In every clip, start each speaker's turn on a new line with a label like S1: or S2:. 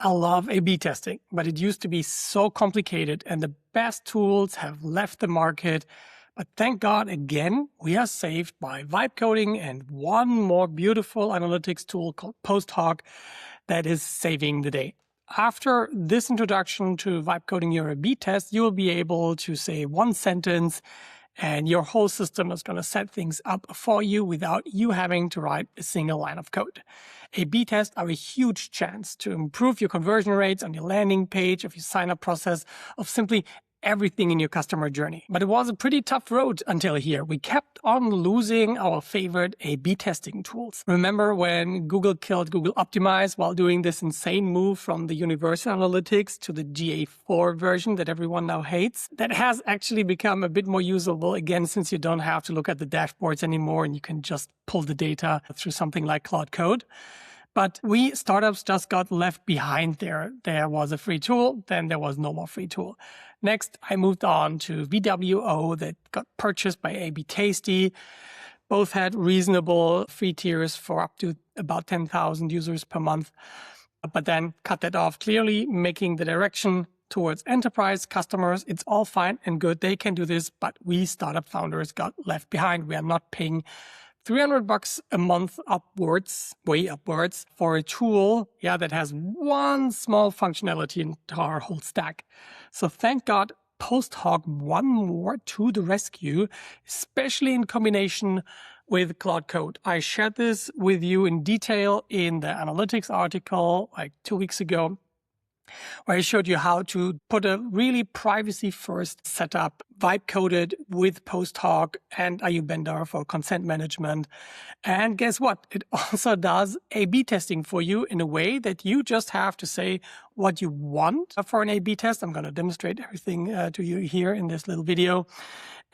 S1: I love A/B testing, but it used to be so complicated and the best tools have left the market. But thank God, again, we are saved by vibe coding and one more beautiful analytics tool called PostHog that is saving the day. After this introduction to vibe coding your A/B test, you will be able to say one sentence and your whole system is going to set things up for you without you having to write a single line of code. A/B tests are a huge chance to improve your conversion rates on your landing page, of your sign-up process, of simply everything in your customer journey. But it was a pretty tough road until here. We kept on losing our favorite A/B testing tools. Remember when Google killed Google Optimize while doing this insane move from the Universal Analytics to the GA4 version that everyone now hates? That has actually become a bit more usable again, since you don't have to look at the dashboards anymore and you can just pull the data through something like Claude Code. But we startups just got left behind there. There was a free tool, then there was no more free tool. Next, I moved on to VWO that got purchased by AB Tasty. Both had reasonable free tiers for up to about 10,000 users per month, but then cut that off, clearly making the direction towards enterprise customers. It's all fine and good. They can do this, but we startup founders got left behind. We are not paying $300 a month upwards, way upwards, for a tool, that has one small functionality into our whole stack. So thank God PostHog one more to the rescue, especially in combination with Claude Code. I shared this with you in detail in the analytics article like 2 weeks ago, where I showed you how to put a really privacy-first setup, vibe-coded with PostHog and Ayubenda for consent management. And guess what? It also does A/B testing for you in a way that you just have to say what you want for an A/B test. I'm going to demonstrate everything to you here in this little video.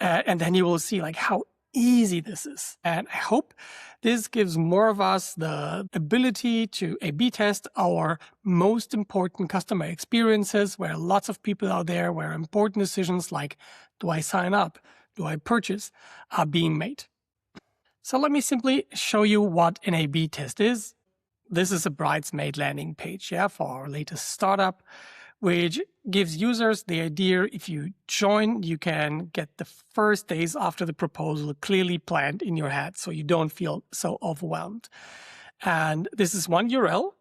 S1: And then you will see like how easy this is. And I hope this gives more of us the ability to A/B test our most important customer experiences, where lots of people out there, where important decisions like, do I sign up? Do I purchase? Are being made. So let me simply show you what an A/B test is. This is a Bridesmaid landing page, for our latest startup, which gives users the idea if you join, you can get the first days after the proposal clearly planned in your head so you don't feel so overwhelmed. And this is one URL.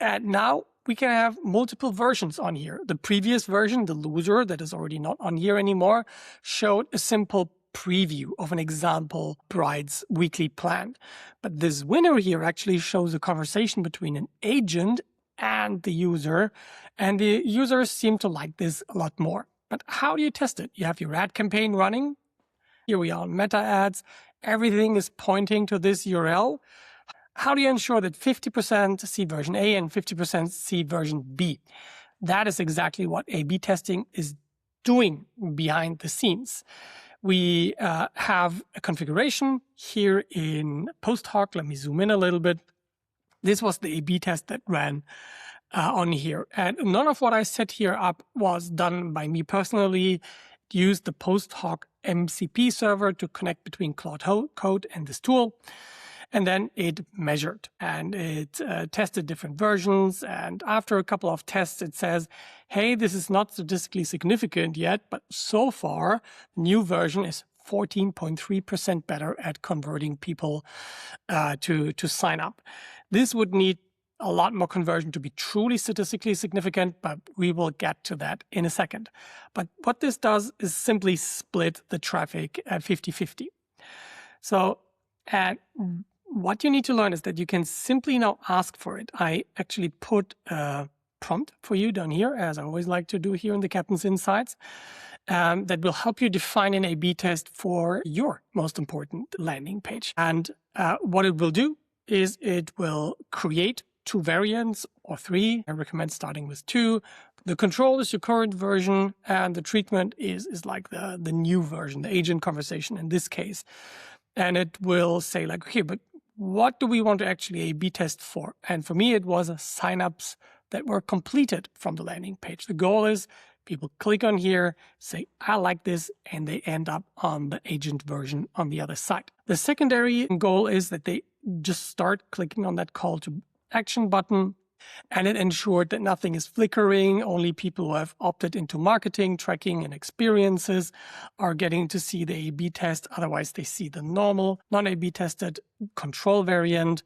S1: And now we can have multiple versions on here. The previous version, the loser, that is already not on here anymore, showed a simple preview of an example bride's weekly plan. But this winner here actually shows a conversation between an agent and the user, and the users seem to like this a lot more. But how do you test it? You have your ad campaign running. Here we are on meta ads. Everything is pointing to this URL. How do you ensure that 50% see version A and 50% see version B? That is exactly what A/B testing is doing behind the scenes. We have a configuration here in PostHog. Let me zoom in a little bit. This was the A/B test that ran on here. And none of what I set here up was done by me personally. Used the PostHog MCP server to connect between Claude Code and this tool. And then it measured and it tested different versions. And after a couple of tests, it says, hey, this is not statistically significant yet, but so far, the new version is 14.3% better at converting people to sign up. This would need a lot more conversion to be truly statistically significant, but we will get to that in a second. But what this does is simply split the traffic at 50-50. So what you need to learn is that you can simply now ask for it. I actually put a prompt for you down here, as I always like to do here in the Captain's Insights, that will help you define an A/B test for your most important landing page. And what it will do is it will create 2 variants or 3. I recommend starting with 2. The control is your current version, and the treatment is like the new version, the agent conversation in this case. And it will say like, okay, but what do we want to actually A/B test for? And for me, it was signups that were completed from the landing page. The goal is people click on here, say, I like this, and they end up on the agent version on the other side. The secondary goal is that they just start clicking on that call to action button And it ensured that nothing is flickering. Only people who have opted into marketing, tracking, and experiences are getting to see the A/B test. Otherwise, they see the normal, non-A/B tested control variant,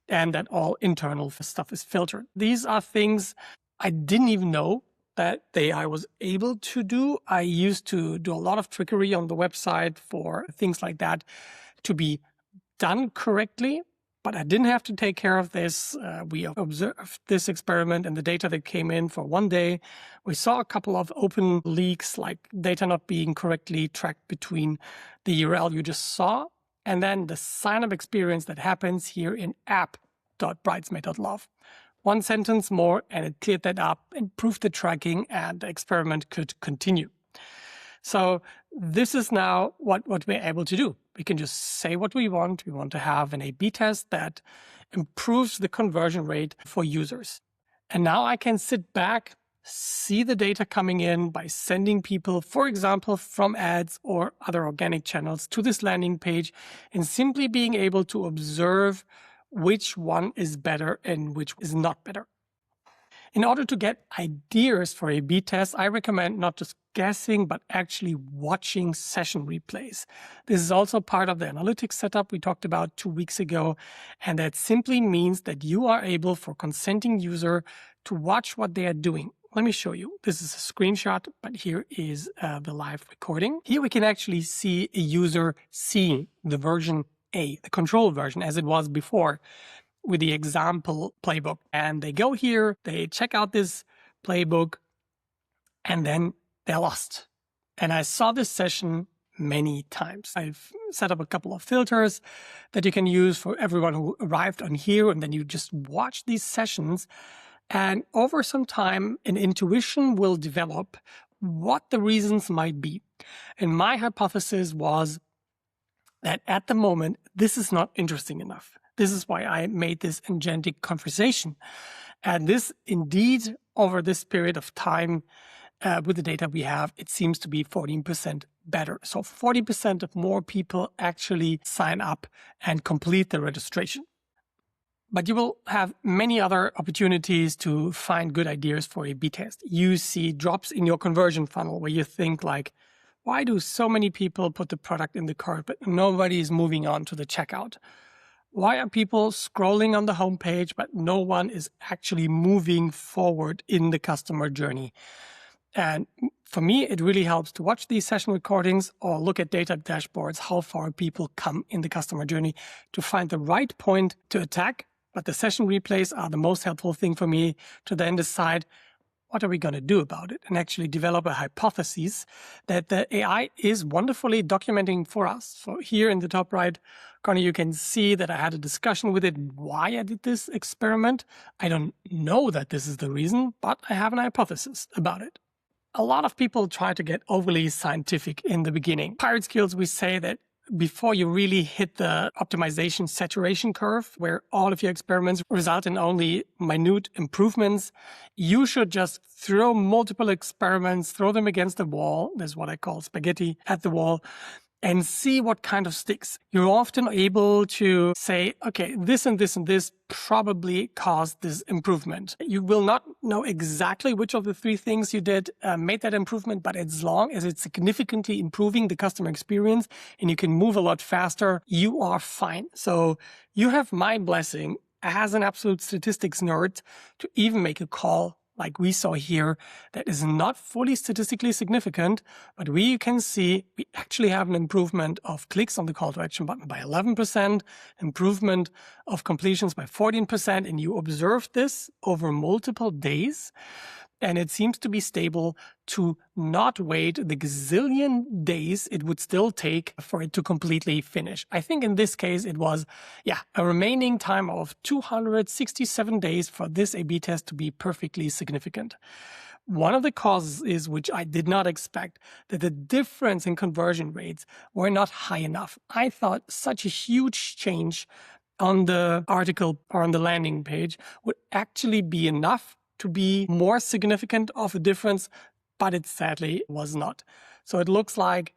S1: and that all internal stuff is filtered. These are things I didn't even know that I was able to do. I used to do a lot of trickery on the website for things like that to be done correctly, but I didn't have to take care of this. We observed this experiment and the data that came in for one day. We saw a couple of open leaks, like data not being correctly tracked between the URL you just saw and then the sign-up experience that happens here in app.bridesmaid.love. One sentence more and it cleared that up, improved the tracking, and the experiment could continue. So this is now what we're able to do. We can just say what we want. We want to have an A/B test that improves the conversion rate for users. And now I can sit back, see the data coming in by sending people, for example, from ads or other organic channels to this landing page, and simply being able to observe which one is better and which is not better. In order to get ideas for A/B tests, I recommend not just guessing, but actually watching session replays. This is also part of the analytics setup we talked about 2 weeks ago. And that simply means that you are able for consenting user to watch what they are doing. Let me show you. This is a screenshot, but here is the live recording. Here we can actually see a user seeing the version A, the control version, as it was before with the example playbook. And they go here, they check out this playbook, and then they're lost. And I saw this session many times. I've set up a couple of filters that you can use for everyone who arrived on here, and then you just watch these sessions. And over some time, an intuition will develop what the reasons might be. And my hypothesis was that at the moment, this is not interesting enough. This is why I made this agentic conversation. And this indeed, over this period of time, with the data we have, it seems to be 14% better. So 40% of more people actually sign up and complete the registration. But you will have many other opportunities to find good ideas for A/B test. You see drops in your conversion funnel where you think like, why do so many people put the product in the cart, but nobody is moving on to the checkout? Why are people scrolling on the homepage, but no one is actually moving forward in the customer journey? And for me, it really helps to watch these session recordings or look at data dashboards, how far people come in the customer journey to find the right point to attack. But the session replays are the most helpful thing for me to then decide what are we going to do about it and actually develop a hypothesis that the AI is wonderfully documenting for us. So here in the top right corner, you can see that I had a discussion with it why I did this experiment. I don't know that this is the reason, but I have an hypothesis about it. A lot of people try to get overly scientific in the beginning. Pirate skills, we say that before you really hit the optimization saturation curve, where all of your experiments result in only minute improvements, you should just throw multiple experiments, throw them against the wall. That's what I call spaghetti at the wall, and see what kind of sticks. You're often able to say, okay, this and this and this probably caused this improvement. You will not know exactly which of the three things you did made that improvement, but as long as it's significantly improving the customer experience and you can move a lot faster, you are fine. So you have my blessing as an absolute statistics nerd to even make a call like we saw here, that is not fully statistically significant, but we can see we actually have an improvement of clicks on the call to action button by 11%, improvement of completions by 14%, and you observe this over multiple days. And it seems to be stable to not wait the gazillion days it would still take for it to completely finish. I think in this case, it was, a remaining time of 267 days for this A/B test to be perfectly significant. One of the causes is, which I did not expect, that the difference in conversion rates were not high enough. I thought such a huge change on the article or on the landing page would actually be enough to be more significant of a difference, but it sadly was not. So it looks like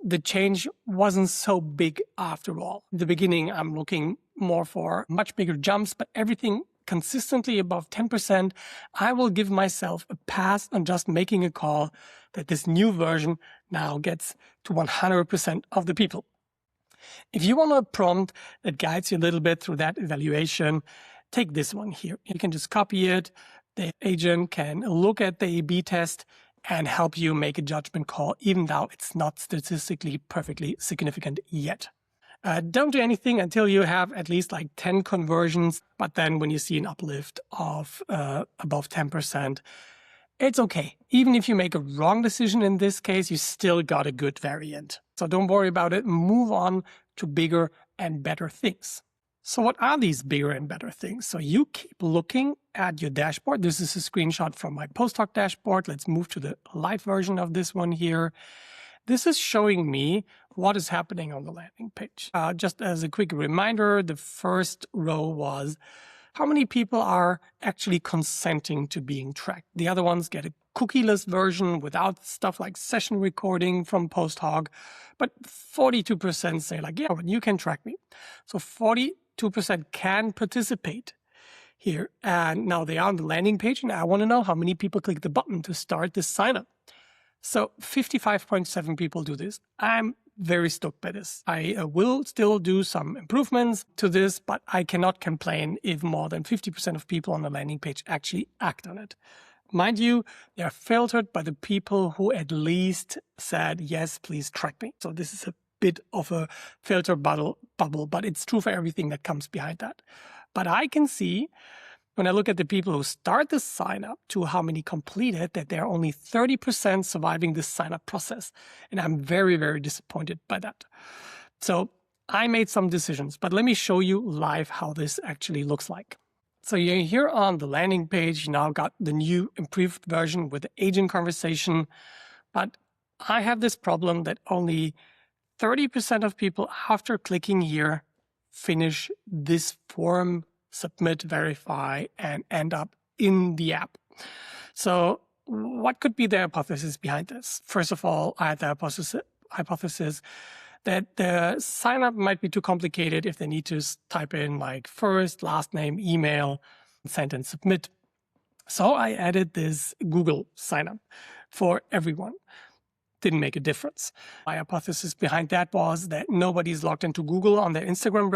S1: the change wasn't so big after all. In the beginning, I'm looking more for much bigger jumps, but everything consistently above 10%, I will give myself a pass on just making a call that this new version now gets to 100% of the people. If you want a prompt that guides you a little bit through that evaluation, take this one here. You can just copy it. The agent can look at the A/B test and help you make a judgment call, even though it's not statistically perfectly significant yet. Don't do anything until you have at least like 10 conversions, but then when you see an uplift of above 10%, it's okay. Even if you make a wrong decision in this case, you still got a good variant. So don't worry about it. Move on to bigger and better things. So what are these bigger and better things? So you keep looking at your dashboard. This is a screenshot from my PostHog dashboard. Let's move to the live version of this one here. This is showing me what is happening on the landing page. Just as a quick reminder, the first row was how many people are actually consenting to being tracked. The other ones get a cookieless version without stuff like session recording from PostHog, but 42% say like, yeah, you can track me. So 42% can participate here. And now they are on the landing page, and I want to know how many people click the button to start this sign up. So 55.7 people do this. I'm very stoked by this. I will still do some improvements to this, but I cannot complain if more than 50% of people on the landing page actually act on it. Mind you, they are filtered by the people who at least said, yes, please track me. So this is a bit of a filter bubble, but it's true for everything that comes behind that. But I can see when I look at the people who start the sign up to how many completed, that they're only 30% surviving this sign up process. And I'm very, very disappointed by that. So I made some decisions, but let me show you live how this actually looks like. So you're here on the landing page. You now got the new improved version with the agent conversation, but I have this problem that only 30% of people after clicking here finish this form, submit, verify, and end up in the app. So what could be the hypothesis behind this? First of all, I had the hypothesis that the sign up might be too complicated if they need to type in like first, last name, email, send and submit. So I added this Google sign up for everyone. Didn't make a difference. My hypothesis behind that was that nobody's logged into Google on their Instagram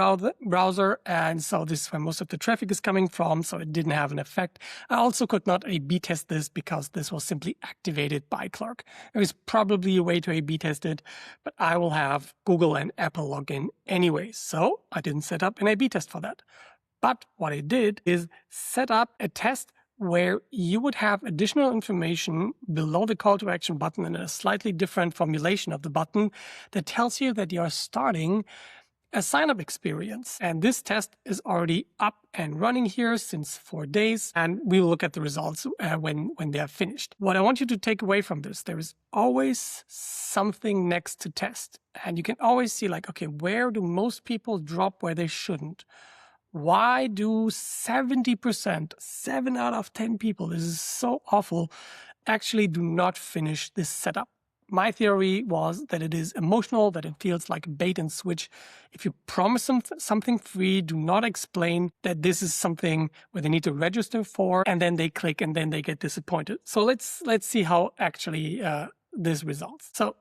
S1: browser, and so this is where most of the traffic is coming from, so it didn't have an effect. I also could not A/B test this because this was simply activated by Clark. There is probably a way to A/B test it, but I will have Google and Apple login anyway, so I didn't set up an A/B test for that. But what I did is set up a test where you would have additional information below the call to action button in a slightly different formulation of the button that tells you that you are starting a sign-up experience. And this test is already up and running here since 4 days, and we will look at the results when they are finished. What I want you to take away from this, there is always something next to test. And you can always see like, okay, where do most people drop where they shouldn't? Why do 70%, 7 out of 10 people, this is so awful, actually do not finish this setup? My theory was that it is emotional, that it feels like a bait and switch. If you promise them something free, do not explain that this is something where they need to register for, and then they click and then they get disappointed. So let's see how actually this results. So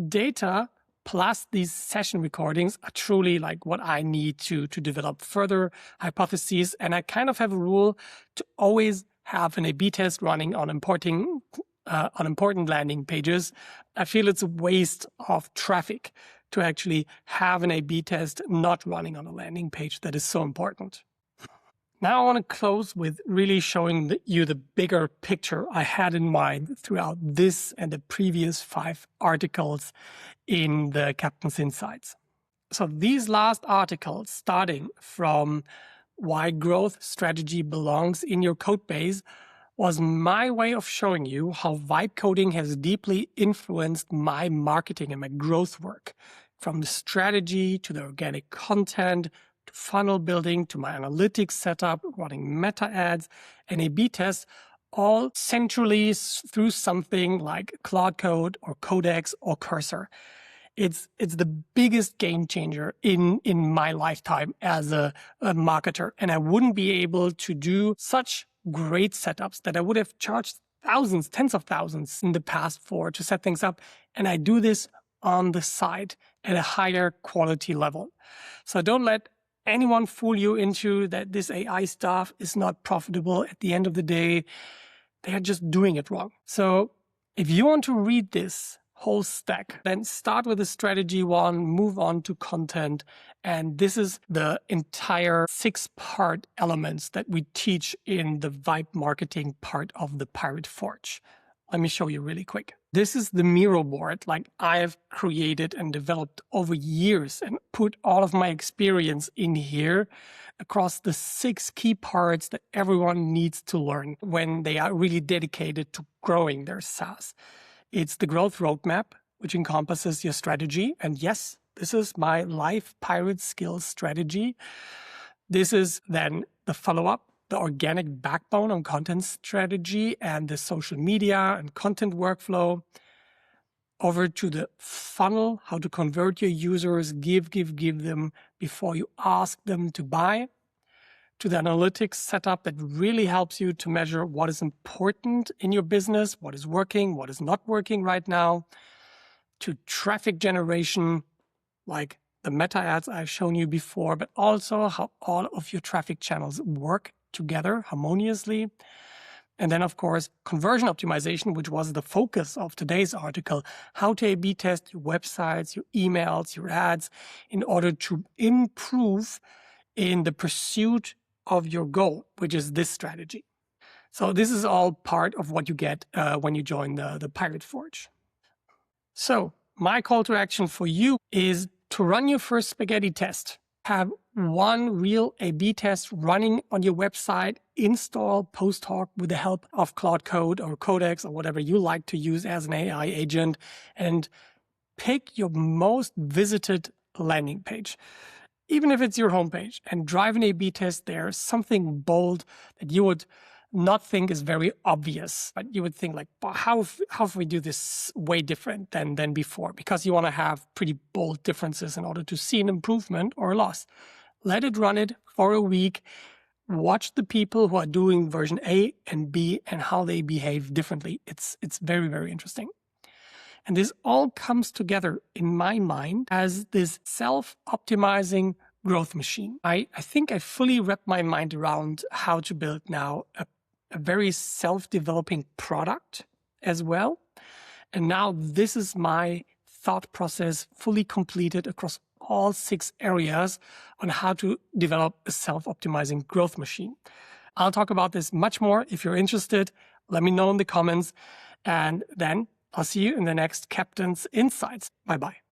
S1: data plus these session recordings are truly like what I need to develop further hypotheses. And I kind of have a rule to always have an A/B test running on important landing pages. I feel it's a waste of traffic to actually have an A/B test not running on a landing page that is so important. Now I want to close with really showing you the bigger picture I had in mind throughout this and the previous 5 articles in the Captain's Insights. So these last articles, starting from why growth strategy belongs in your code base, was my way of showing you how vibe coding has deeply influenced my marketing and my growth work, from the strategy to the organic content, to funnel building, to my analytics setup, running meta ads, and A/B tests, all centrally through something like Claude Code or Codex or Cursor. It's the biggest game changer in my lifetime as a marketer. And I wouldn't be able to do such great setups that I would have charged thousands, tens of thousands in the past to set things up. And I do this on the side at a higher quality level. So don't let anyone fool you into that this AI stuff is not profitable. At the end of the day, they are just doing it wrong. So if you want to read this whole stack, then start with the strategy one, move on to content. And this is the entire 6-part elements that we teach in the vibe marketing part of the Pirate Forge. Let me show you really quick. This is the Miro board, like I've created and developed over years and put all of my experience in here across the 6 key parts that everyone needs to learn when they are really dedicated to growing their SaaS. It's the growth roadmap, which encompasses your strategy. And yes, this is my life pirate skills strategy. This is then the follow-up, the organic backbone on content strategy and the social media and content workflow, over to the funnel, how to convert your users, give them before you ask them to buy, to the analytics setup that really helps you to measure what is important in your business, what is working, what is not working right now, to traffic generation, like the meta ads I've shown you before, but also how all of your traffic channels work together harmoniously. And then, of course, conversion optimization, which was the focus of today's article, how to A/B test your websites, your emails, your ads, in order to improve in the pursuit of your goal, which is this strategy. So this is all part of what you get when you join the Pirate Forge. So my call to action for you is to run your first spaghetti test. Have one real A/B test running on your website, install PostHog with the help of Claude Code or Codex or whatever you like to use as an AI agent, and pick your most visited landing page, even if it's your homepage, and drive an A/B test there, something bold that you would not think is very obvious, but you would think like, well, how if we do this way different than before? Because you want to have pretty bold differences in order to see an improvement or a loss. Let it run it for a week. Watch the people who are doing version A and B and how they behave differently. It's very, very interesting. And this all comes together in my mind as this self-optimizing growth machine. I think I fully wrapped my mind around how to build now a very self-developing product as well. And now this is my thought process fully completed across all 6 areas on how to develop a self-optimizing growth machine. I'll talk about this much more. If you're interested, let me know in the comments. And then I'll see you in the next Captain's Insights. Bye-bye.